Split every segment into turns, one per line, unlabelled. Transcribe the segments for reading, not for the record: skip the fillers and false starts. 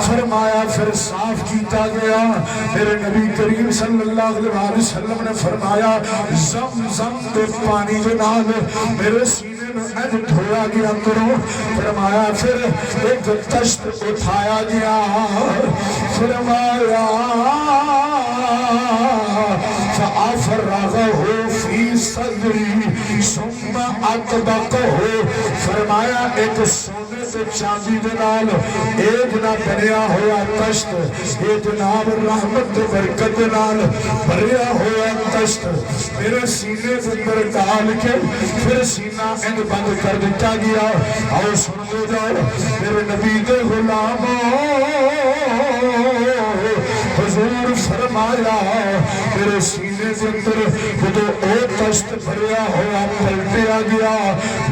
فرمایا پھر صاف کیتا گیا. میرے نبی کریم صلی اللہ علیہ وسلم نے فرمایا زمزم دے پانی دے نال میرے سینے میں اج دھویا گیا کرو. فرمایا پھر ایک تشت اٹھایا گیا. فرمایا فَأَفْرَغَهُ فِي صَدْرِي ثُمَّ أَطْبَقَهُ. فرمایا ایک سونے سے چاندی دے نال ایک نہ بنیا ہوا تشت، اے جناب رحمت دے برکت دے نال بھریا ہوا تشت میرے سینے کے اندر ڈال کے پھر سینہ اند بند کر دیتا گیا. اور سن لو جاؤ میرے نبی دے غلاموں، حضور فرمایا میرے سینے کے اندر خودو او تشت بھریا ہوا پلٹیا گیا.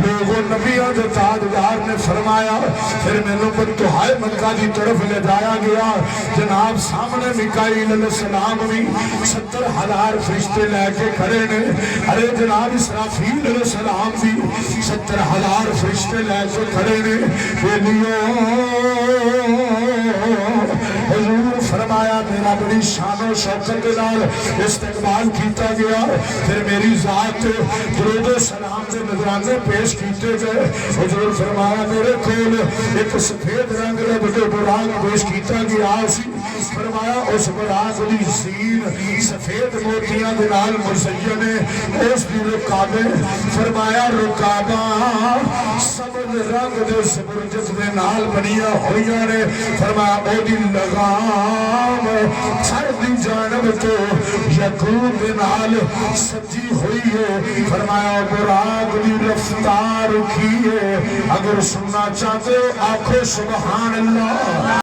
لوگوں نبیوں کے تاجدار نے فرمایا پھر میں نے بندہائے مکہ کی طرف لے جایا گیا. جناب سامنے میکائیل علیہ السلام بھی 70,000 فرشتے لے کے کھڑے نے. ارے جناب اسرافیل علیہ السلام بھی 70,000 فرشتے لے کے کھڑے نے. حضور فرمایا میرا بڑی شان و شوکت کے نال استقبال کیتا گیا. پھر میری ذات درود و سلام کے نذرانے پیش کیتے گئے. حضور فرمایا میرے کول ایک سفید رنگ دے بڑے براق پیش کیتا گیا سی. فرمایا اس براق دی زین سفید موتیاں دے نال مزین ہے. اس دی رکابیں فرمایا رکاباں سبز رنگ دے سبرجت دے نال بنیا ہوئیاں نے. فرمایا او دی لگام سر دی جانب تو یقوب دے نال سجی ہوئی ہے. فرمایا براق دی رفتار کی ہے. اگر سننا چاہتے ہو آنکھو سبحان اللہ.